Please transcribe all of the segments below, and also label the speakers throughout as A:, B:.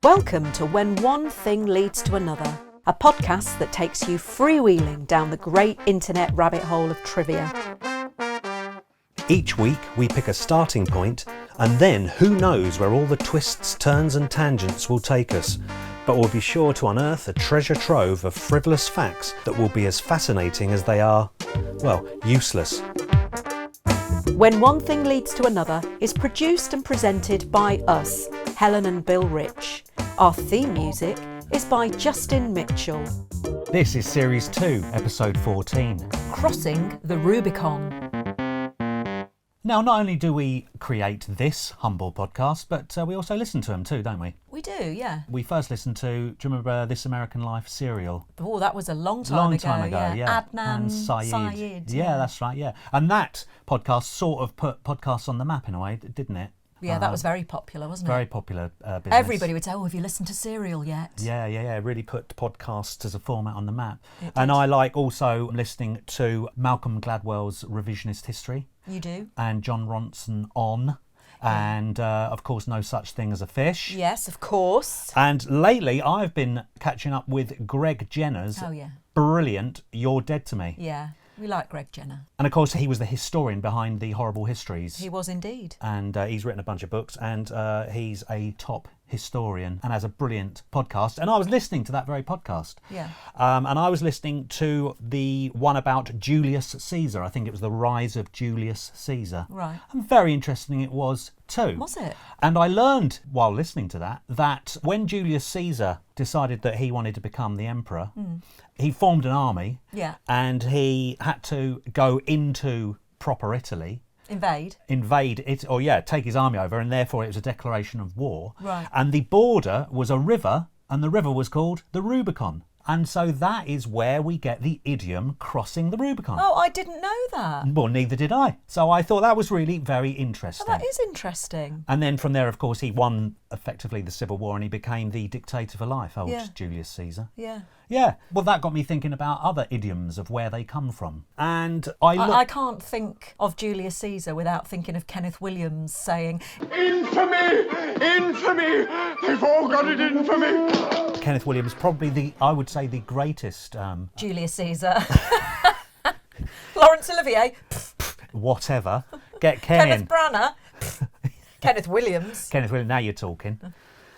A: Welcome to When One Thing Leads to Another, a podcast that takes you freewheeling down the great internet rabbit hole of trivia.
B: Each week we pick a starting point, and then who knows where all the twists, turns and tangents will take us. But we'll be sure to unearth a treasure trove of frivolous facts that will be as fascinating as they are, well, useless.
A: When One Thing Leads to Another is produced and presented by us, Helen and Bill Rich. Our theme music is by Justin Mitchell.
B: This is Series 2, Episode 14.
A: Crossing the Rubicon.
B: Now, not only do we create this humble podcast, but we also listen to them too, don't we?
A: We do, yeah.
B: We first listened to, do you remember This American Life serial?
A: Oh, that was a long time ago,
B: yeah.
A: Adnan
B: And
A: Syed.
B: Yeah, that's right, yeah. And that podcast sort of put podcasts on the map in a way, didn't it?
A: Yeah, that was very popular, wasn't it?
B: Very popular business.
A: Everybody would say, oh, have you listened to Serial yet?
B: Yeah. It really put podcasts as a format on the map.
A: And
B: I like also listening to Malcolm Gladwell's Revisionist History.
A: You do?
B: And John Ronson On. And, of course, No Such Thing as a Fish.
A: Yes, of course.
B: And lately, I've been catching up with Greg Jenner's brilliant You're Dead to Me.
A: Yeah. We like Greg Jenner.
B: And of course, he was the historian behind the Horrible Histories.
A: He was indeed.
B: And he's written a bunch of books, and he's a top historian and has a brilliant podcast. And I was listening to that very podcast.
A: Yeah.
B: And I was listening to the one about Julius Caesar. I think it was The Rise of Julius Caesar.
A: Right.
B: And very interesting it was too.
A: Was it?
B: And I learned while listening to that when Julius Caesar decided that he wanted to become the emperor, he formed an army.
A: Yeah.
B: And he had to go into proper Italy.
A: Invade
B: it, or take his army over, and therefore it was a declaration of war.
A: Right.
B: And the border was a river, and the river was called the Rubicon. And so that is where we get the idiom crossing the Rubicon.
A: Oh, I didn't know that.
B: Well, neither did I. So I thought that was really very interesting.
A: Oh, that is interesting.
B: And then from there, of course, he won effectively the Civil War and he became the dictator for life,
A: Yeah.
B: Julius Caesar.
A: Yeah.
B: Yeah. Well, that got me thinking about other idioms of where they come from. And I
A: can't think of Julius Caesar without thinking of Kenneth Williams saying,
C: "Infamy! Infamy! They've all got it in for me!"
B: Kenneth Williams, probably I would say the greatest...
A: Julius Caesar. Laurence Olivier.
B: Whatever. Get Ken
A: Kenneth Branagh. Kenneth Williams.
B: Kenneth Williams, now you're talking.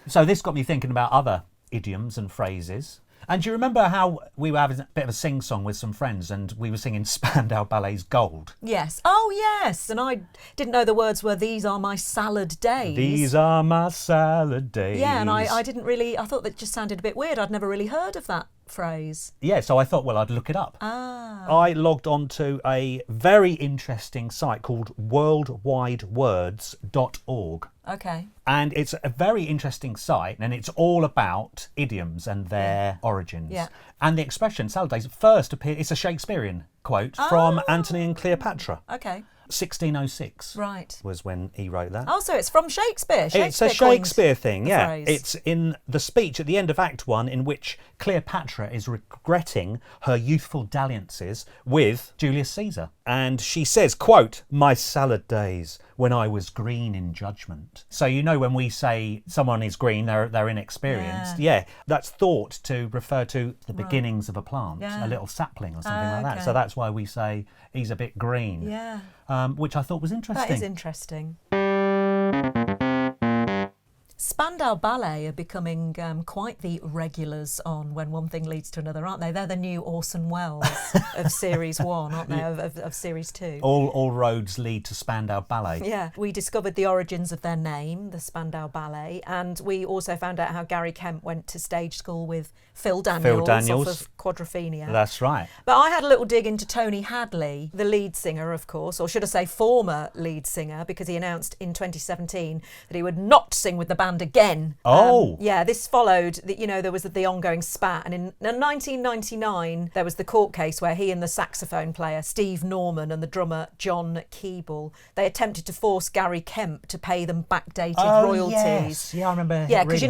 B: So this got me thinking about other idioms and phrases. And do you remember how we were having a bit of a sing-song with some friends and we were singing Spandau Ballet's Gold?
A: Yes. Oh, yes. And I didn't know the words were, "These are my salad days."
B: These are my salad days.
A: Yeah, and I didn't really, I thought that just sounded a bit weird. I'd never really heard of that phrase.
B: Yeah, so I thought, well, I'd look it up. I logged onto a very interesting site called worldwidewords.org.
A: Okay.
B: And it's a very interesting site, and it's all about idioms and their origins.
A: Yeah.
B: And the expression salad days first appeared, it's a Shakespearean quote from Antony and Cleopatra.
A: Okay.
B: 1606
A: Right.
B: was when he wrote that.
A: Oh, so it's from Shakespeare.
B: It's a Shakespeare thing, yeah.
A: phrase.
B: It's in the speech at the end of Act 1 in which Cleopatra is regretting her youthful dalliances with Julius Caesar. And she says, quote, "My salad days when I was green in judgment." So you know when we say someone is green, they're inexperienced. Yeah, that's thought to refer to the beginnings of a plant, a little sapling or something like that.
A: Okay.
B: So that's why we say he's a bit green.
A: Yeah.
B: Which I thought was interesting.
A: That is interesting. Spandau Ballet are becoming quite the regulars on When One Thing Leads to Another, aren't they? They're the new Orson Welles of Series 1, aren't they, of Series 2.
B: All roads lead to Spandau Ballet.
A: Yeah, we discovered the origins of their name, the Spandau Ballet, and we also found out how Gary Kemp went to stage school with Phil Daniels. Off of Quadrophenia.
B: That's right.
A: But I had a little dig into Tony Hadley, the lead singer, of course, or should I say former lead singer, because he announced in 2017 that he would not sing with the band again.
B: Oh.
A: Yeah, this followed, there was the ongoing spat. And in 1999, there was the court case where he and the saxophone player, Steve Norman, and the drummer, John Keeble, they attempted to force Gary Kemp to pay them backdated royalties.
B: Yes. Yeah, I remember
A: Yeah, because,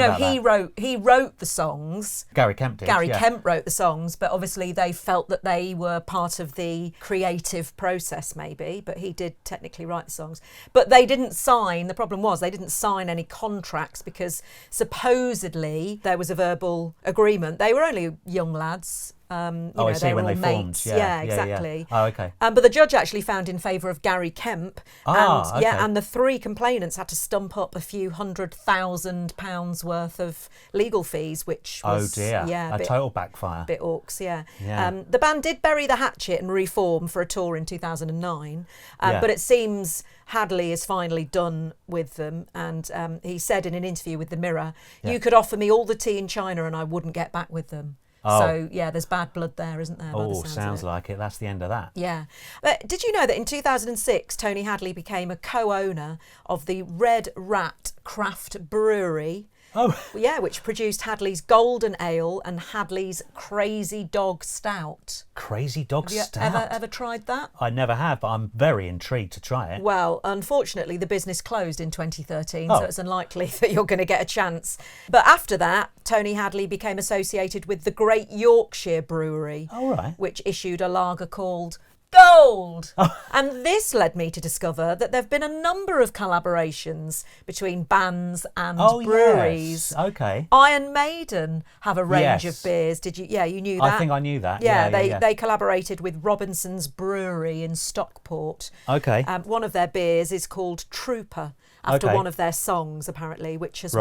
A: he wrote the songs.
B: Gary Kemp did,
A: Gary Kemp wrote the songs, but obviously they felt that they were part of the creative process maybe, but he did technically write the songs. But they didn't sign, the problem was they didn't sign any contracts because supposedly there was a verbal agreement. They were only young lads.
B: I see,
A: they were
B: when
A: all
B: they formed.
A: mates.
B: Yeah,
A: Exactly.
B: Oh, okay.
A: But the judge actually found in favour of Gary Kemp.
B: Okay.
A: And the 3 complainants had to stump up a few £100,000 worth of legal fees, which was
B: a total backfire.
A: Bit orcs, yeah.
B: Yeah.
A: The band did bury the hatchet and reform for a tour in 2009, but it seems Hadley is finally done with them, and he said in an interview with The Mirror, "You could offer me all the tea in China and I wouldn't get back with them."
B: Oh.
A: So, yeah, there's bad blood there, isn't there?
B: Sounds like it. That's the end of that.
A: Yeah. But did you know that in 2006, Tony Hadley became a co-owner of the Red Rat Craft Brewery?
B: Oh.
A: Yeah, which produced Hadley's Golden Ale and Hadley's Crazy Dog Stout.
B: Crazy Dog Stout?
A: Have you ever tried that?
B: I never have, but I'm very intrigued to try it.
A: Well, unfortunately, the business closed in 2013, so it's unlikely that you're going to get a chance. But after that, Tony Hadley became associated with the Great Yorkshire Brewery, which issued a lager called Gold. And this led me to discover that there have been a number of collaborations between bands and breweries.
B: Yes. Okay.
A: Iron Maiden have a range of beers. Did you? Yeah, you knew that.
B: I think I knew that.
A: They collaborated with Robinson's Brewery in Stockport.
B: Okay.
A: One of their beers is called Trooper, after one of their songs, apparently, which has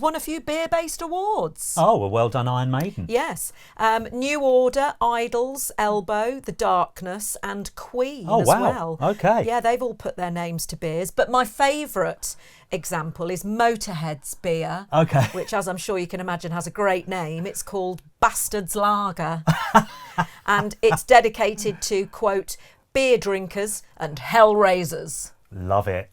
A: won a few beer-based awards.
B: Oh, well done, Iron Maiden.
A: Yes. New Order, Idols, Elbow, The Darkness and Queen as well.
B: Okay.
A: Yeah, they've all put their names to beers. But my favourite example is Motörhead's beer, which, as I'm sure you can imagine, has a great name. It's called Bastard's Lager. And it's dedicated to, quote, beer drinkers and hell raisers.
B: Love it.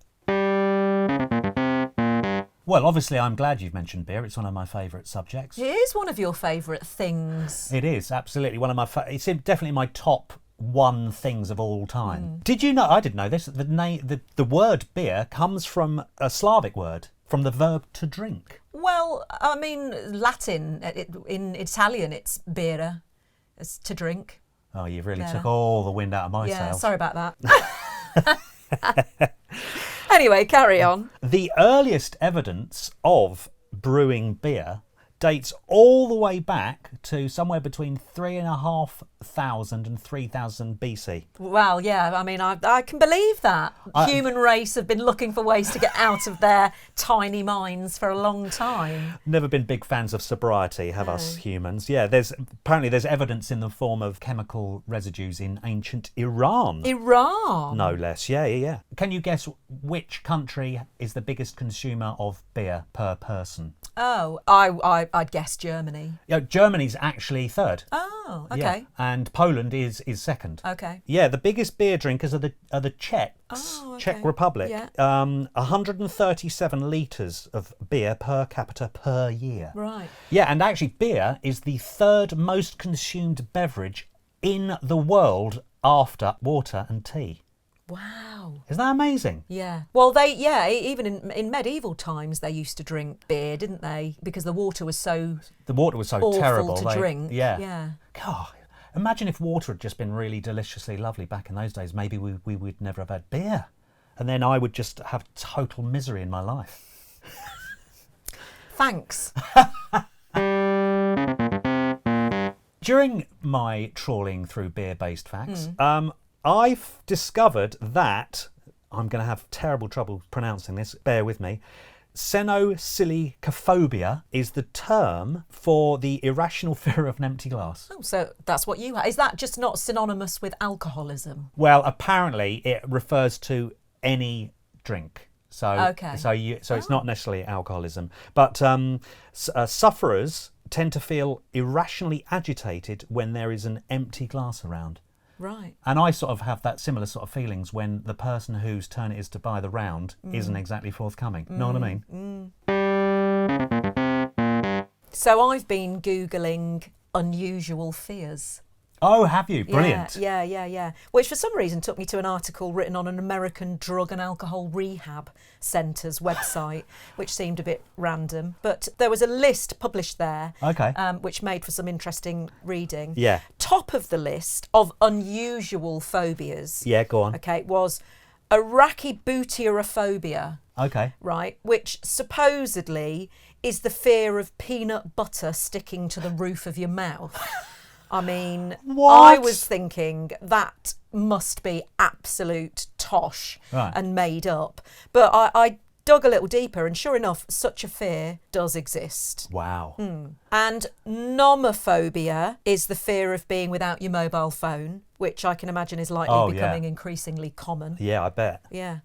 B: Well, obviously, I'm glad you've mentioned beer. It's one of my favourite subjects.
A: It is one of your favourite things.
B: It is, absolutely. One of my it's definitely my top 1 things of all time. Did you know, I didn't know this, the word beer comes from a Slavic word, from the verb to drink.
A: Well, I mean, Latin, in Italian, it's bere, it's to drink.
B: Oh, you really took all the wind out of my sails.
A: Yeah, sorry about that. Anyway, carry on.
B: The earliest evidence of brewing beer dates all the way back to somewhere between 3,500 and 3,000 BC.
A: Well, yeah, I mean, I can believe that. Human race have been looking for ways to get out of their tiny minds for a long time.
B: Never been big fans of sobriety, have us humans. Yeah, there's evidence in the form of chemical residues in ancient Iran.
A: Iran?
B: No less, yeah. Can you guess which country is the biggest consumer of beer per person?
A: Oh, I'd guess Germany.
B: Yeah, Germany's actually third.
A: Oh, okay.
B: Yeah, and Poland is second.
A: Okay.
B: Yeah, the biggest beer drinkers are the Czechs.
A: Oh, okay.
B: Czech Republic.
A: Yeah.
B: 137 litres of beer per capita per year.
A: Right.
B: Yeah, and actually beer is the 3rd most consumed beverage in the world after water and tea.
A: Wow.
B: Isn't that amazing?
A: Yeah. Well, even in medieval times, they used to drink beer, didn't they? Because the water was so
B: terrible
A: to drink.
B: Yeah. God, imagine if water had just been really deliciously lovely back in those days. Maybe we would never have had beer. And then I would just have total misery in my life.
A: Thanks.
B: During my trawling through beer-based facts, I've discovered that, I'm going to have terrible trouble pronouncing this, bear with me, Xenosillicophobia is the term for the irrational fear of an empty glass.
A: Oh, so that's what you have. Is that just not synonymous with alcoholism?
B: Well, apparently it refers to any drink. So it's not necessarily alcoholism. But sufferers tend to feel irrationally agitated when there is an empty glass around.
A: Right.
B: And I sort of have that similar sort of feelings when the person whose turn it is to buy the round isn't exactly forthcoming. Know what I mean?
A: So I've been Googling unusual fears.
B: Oh, have you? Brilliant.
A: Yeah. Which for some reason took me to an article written on an American drug and alcohol rehab centre's website, which seemed a bit random. But there was a list published there, which made for some interesting reading.
B: Yeah.
A: Top of the list of unusual phobias.
B: Yeah, go on.
A: Okay, was arachibutyrphobia,
B: Okay.
A: right, which supposedly is the fear of peanut butter sticking to the roof of your mouth. I mean,
B: What?
A: I was thinking that must be absolute tosh
B: Right.
A: and made up. But I dug a little deeper, and sure enough, such a fear does exist.
B: Wow.
A: And nomophobia is the fear of being without your mobile phone, which I can imagine is likely
B: Oh, yeah.
A: becoming increasingly common.
B: Yeah, I bet.
A: Yeah.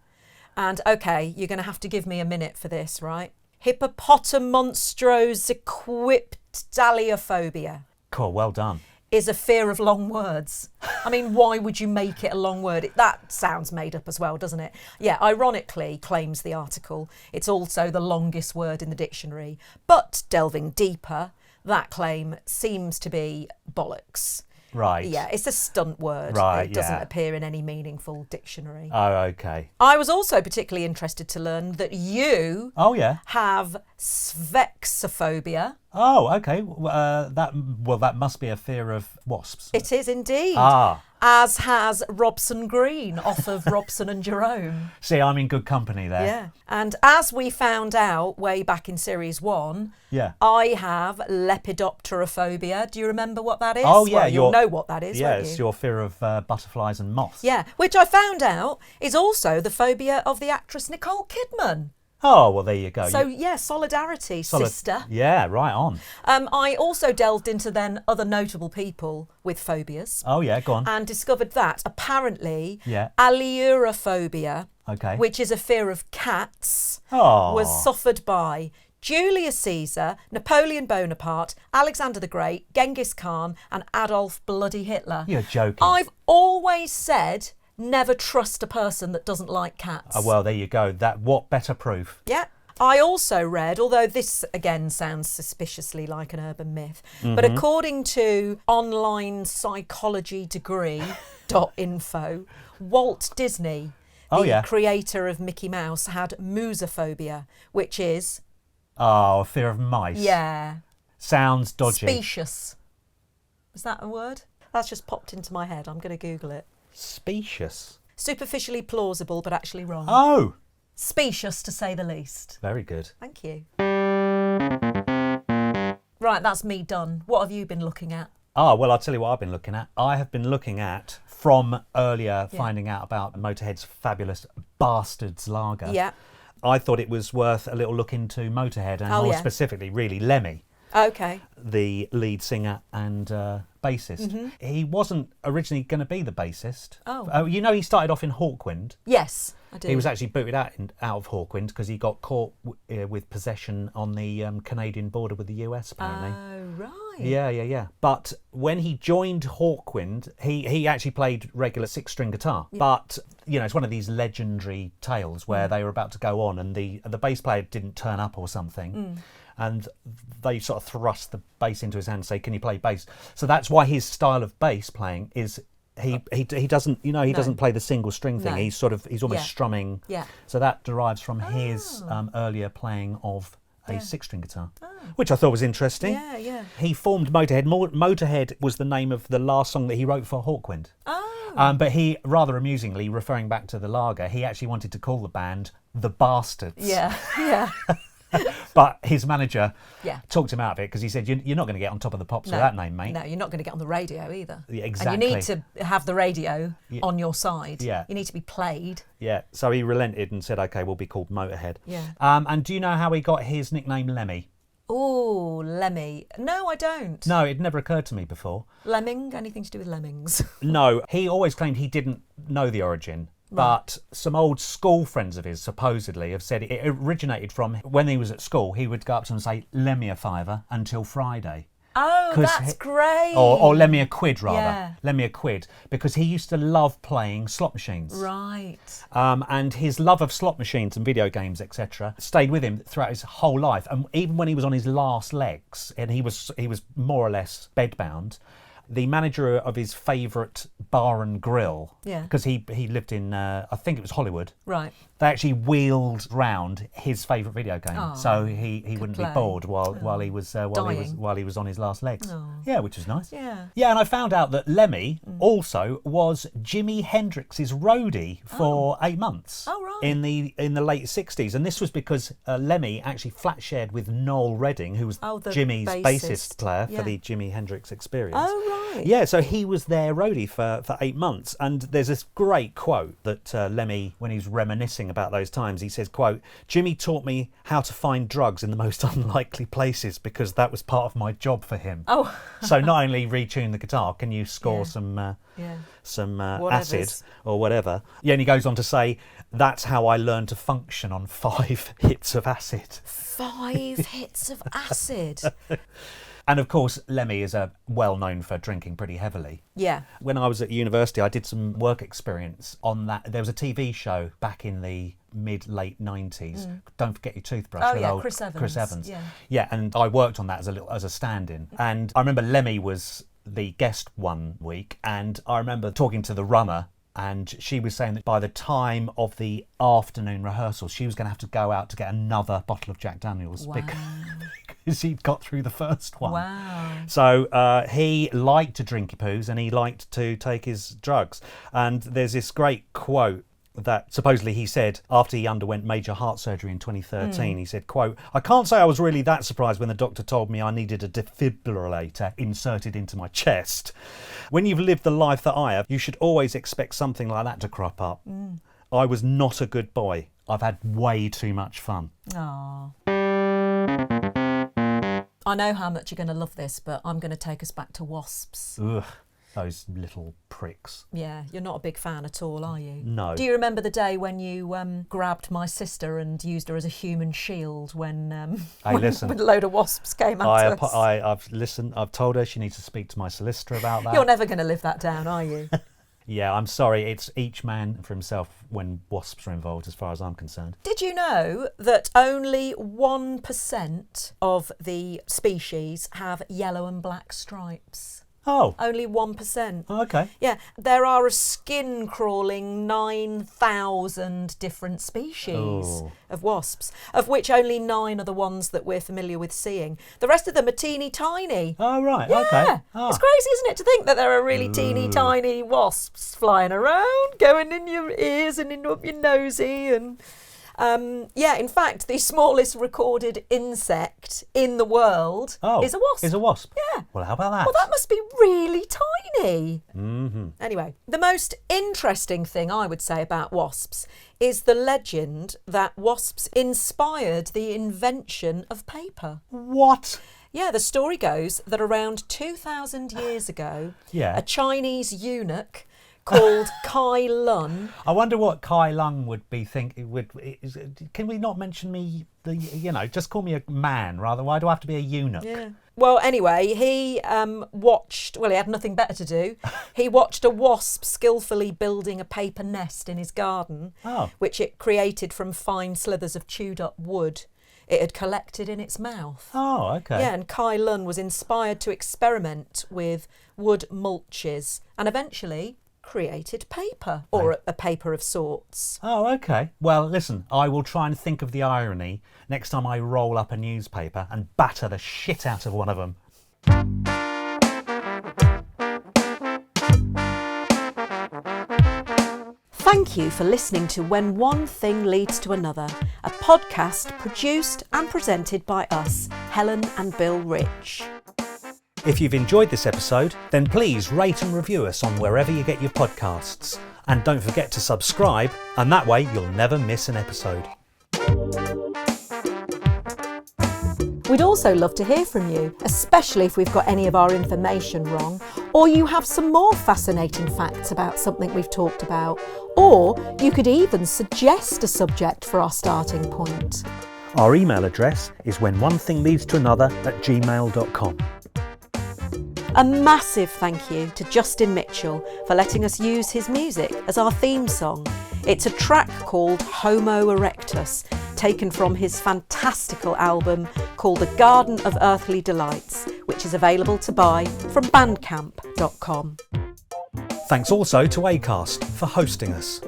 A: And okay, you're going to have to give me a minute for this, right? Hippopotamonstrosquipedaliophobia
B: Cool, well done.
A: is a fear of long words. I mean, why would you make it a long word? That sounds made up as well, doesn't it? Yeah, ironically, claims the article, it's also the longest word in the dictionary. But delving deeper, that claim seems to be bollocks.
B: Right.
A: Yeah, it's a stunt word.
B: Right,
A: It doesn't
B: yeah.
A: appear in any meaningful dictionary.
B: Oh, okay.
A: I was also particularly interested to learn that you
B: Oh, yeah.
A: have svexophobia.
B: Oh, okay. That must be a fear of wasps.
A: It is indeed.
B: Ah.
A: As has Robson Green off of Robson and Jerome.
B: See, I'm in good company there.
A: Yeah. And as we found out way back in series 1,
B: Yeah.
A: I have lepidopterophobia. Do you remember what that is?
B: Oh, yeah.
A: Well, you'll know what that is,
B: Yeah,
A: won't
B: it's
A: you?
B: your fear of butterflies and moths.
A: Yeah, which I found out is also the phobia of the actress Nicole Kidman.
B: Oh, well, there you go.
A: So, yeah, solidarity, sister.
B: Yeah, right on.
A: I also delved into then other notable people with phobias
B: Oh, yeah, go on.
A: and discovered that apparently
B: Yeah.
A: allurophobia,
B: Okay.
A: which is a fear of cats,
B: Oh.
A: was suffered by Julius Caesar, Napoleon Bonaparte, Alexander the Great, Genghis Khan and Adolf Bloody Hitler.
B: You're joking.
A: I've always said never trust a person that doesn't like cats.
B: Oh, well, there you go. What better proof?
A: Yeah. I also read, although this again sounds suspiciously like an urban myth, but
B: Mm-hmm.
A: according to onlinepsychologydegree.info, Walt Disney, the
B: Oh, yeah.
A: creator of Mickey Mouse, had musophobia, which is,
B: Oh, a fear of mice.
A: yeah,
B: Sounds dodgy.
A: specious. Is that a word? That's just popped into my head. I'm going to Google it.
B: Specious.
A: Superficially plausible, but actually wrong.
B: Oh,
A: Specious, to say the least.
B: very good.
A: Thank you. Right, that's me done. What have you been looking at?
B: Ah, well, I'll tell you what I've been looking at. I have been looking at, from earlier finding out about Motörhead's fabulous Bastards lager,
A: Yeah.
B: I thought it was worth a little look into Motörhead and
A: Oh,
B: more
A: yeah.
B: specifically, really, Lemmy,
A: Okay.
B: the lead singer and bassist. He wasn't originally going to be the bassist.
A: Oh.
B: You know, he started off in Hawkwind.
A: Yes, I do.
B: He was actually booted out of Hawkwind because he got caught with possession on the Canadian border with the US, apparently.
A: Oh, right.
B: Yeah. But when he joined Hawkwind, he actually played regular six-string guitar. But, you know, it's one of these legendary tales where they were about to go on and the bass player didn't turn up or something. And they sort of thrust the bass into his hand and say, can you play bass? So that's why his style of bass playing is he doesn't, you know, he doesn't play the single string thing.
A: No.
B: He's almost strumming.
A: Yeah.
B: So that derives from his earlier playing of a
A: Yeah.
B: six-string guitar, which I thought was interesting.
A: Yeah.
B: He formed Motörhead. Motörhead was the name of the last song that he wrote for Hawkwind.
A: Oh.
B: But he, rather amusingly, referring back to the lager, he actually wanted to call the band The Bastards.
A: Yeah. Yeah.
B: But his manager
A: Yeah.
B: talked him out of it because he said, you're not going to get on top of the pops with that name, mate.
A: No, you're not going to get on the radio either.
B: Yeah,
A: And
B: exactly.
A: you need to have the radio on your side.
B: Yeah.
A: You need to be played.
B: Yeah, so he relented and said, OK, we'll be called Motörhead.
A: Yeah.
B: And do you know how he got his nickname Lemmy?
A: Oh, Lemmy. No, I don't.
B: No, it never occurred to me before.
A: Lemming? Anything to do with lemmings?
B: No, he always claimed he didn't know the origin. But some old school friends of his supposedly have said it originated from when he was at school. He would go up to them and say, "Lend me a fiver until Friday."
A: Oh,
B: 'Cause
A: that's great.
B: Or lend me a quid, rather.
A: Yeah.
B: Lend me a quid. Because he used to love playing slot machines.
A: Right.
B: And his love of slot machines and video games, etc., stayed with him throughout his whole life. And even when he was on his last legs, and he was more or less bedbound, the manager of his favourite bar and grill,
A: Yeah.
B: because he lived in, I think it was Hollywood,
A: Right.
B: They actually wheeled round his favourite video game,
A: Oh,
B: so he wouldn't
A: play.
B: be bored while he was on his last legs.
A: Oh.
B: Yeah, which was nice.
A: Yeah.
B: Yeah, and I found out that Lemmy also was Jimi Hendrix's roadie for 8 months.
A: Oh, right.
B: In the late 60s, and this was because Lemmy actually flat shared with Noel Redding, who was
A: the
B: Jimmy's bassist player
A: Yeah.
B: for the Jimi Hendrix Experience.
A: Oh, right.
B: Yeah, so he was their roadie for 8 months, and there's this great quote that Lemmy, when he's reminiscing about those times, he says, quote, "Jimmy taught me how to find drugs in the most unlikely places because that was part of my job for him."
A: Oh.
B: So not only retune the guitar, can you score
A: Yeah.
B: some
A: Whatever's.
B: acid or whatever. Yeah, and he goes on to say, "That's how I learned to function on 5 hits of acid."
A: 5 hits of acid.
B: And of course, Lemmy is well known for drinking pretty heavily.
A: Yeah.
B: When I was at university, I did some work experience on that. There was a TV show back in the mid-late 90s. Don't Forget Your Toothbrush.
A: Oh,
B: with
A: yeah,
B: old
A: Chris Evans.
B: Chris Evans.
A: Yeah.
B: And I worked on that as a stand-in. And I remember Lemmy was the guest one week, and I remember talking to the runner, and she was saying that by the time of the afternoon rehearsal, she was going to have to go out to get another bottle of Jack Daniels because he'd got through the first one.
A: Wow.
B: So he liked to drink his poos and he liked to take his drugs. And there's this great quote that supposedly he said after he underwent major heart surgery in 2013. He said, quote, "I can't say I was really that surprised when the doctor told me I needed a defibrillator inserted into my chest. When you've lived the life that I have, you should always expect something like that to crop up. I was not a good boy. I've had way too much fun."
A: Aww. I know how much you're going to love this, but I'm going to take us back to wasps.
B: Ugh, those little pricks.
A: Yeah, you're not a big fan at all, are you?
B: No.
A: Do you remember the day when you grabbed my sister and used her as a human shield when,
B: Hey, listen.
A: when a load of wasps came at us?
B: I've listened. I've told her she needs to speak to my solicitor about that.
A: You're never going to live that down, are you?
B: Yeah, I'm sorry. It's each man for himself when wasps are involved, as far as I'm concerned.
A: Did you know that only 1% of the species have yellow and black stripes?
B: Oh,
A: Only 1%.
B: okay.
A: Yeah, there are a skin-crawling 9,000 different species of wasps, of which only 9 are the ones that we're familiar with seeing. The rest of them are teeny tiny.
B: Oh, right.
A: Yeah,
B: Okay. Oh.
A: it's crazy, isn't it, to think that there are really teeny tiny wasps flying around, going in your ears and up your nosy and... in fact, the smallest recorded insect in the world is a wasp.
B: Is a wasp?
A: Yeah.
B: Well, how about that?
A: Well, that must be really tiny.
B: Mm-hmm.
A: Anyway, the most interesting thing I would say about wasps is the legend that wasps inspired the invention of paper.
B: What?
A: Yeah, the story goes that around 2,000 years ago,
B: Yeah.
A: a Chinese eunuch called Kai Lun.
B: I wonder what Kai Lung would be thinking. Can we not mention me? Just call me a man rather. Why do I have to be a eunuch?
A: Yeah. Well, anyway, he watched. Well, he had nothing better to do. He watched a wasp skillfully building a paper nest in his garden, which it created from fine slithers of chewed up wood it had collected in its mouth.
B: Oh, okay.
A: Yeah, and Kai Lun was inspired to experiment with wood mulches and eventually created paper, or a paper of sorts.
B: Oh, okay. Well, listen, I will try and think of the irony next time I roll up a newspaper and batter the shit out of one of them.
A: Thank you for listening to When One Thing Leads to Another, a podcast produced and presented by us, Helen and Bill Rich.
B: If you've enjoyed this episode, then please rate and review us on wherever you get your podcasts. And don't forget to subscribe, and that way you'll never miss an episode.
A: We'd also love to hear from you, especially if we've got any of our information wrong, or you have some more fascinating facts about something we've talked about, or you could even suggest a subject for our starting point.
B: Our email address is whenonethingleads@gmail.com.
A: A massive thank you to Justin Mitchell for letting us use his music as our theme song. It's a track called Homo Erectus, taken from his fantastical album called The Garden of Earthly Delights, which is available to buy from bandcamp.com.
B: Thanks also to Acast for hosting us.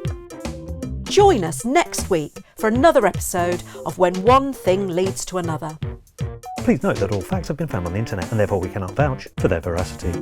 A: Join us next week for another episode of When One Thing Leads to Another.
B: Please note that all facts have been found on the internet and therefore we cannot vouch for their veracity.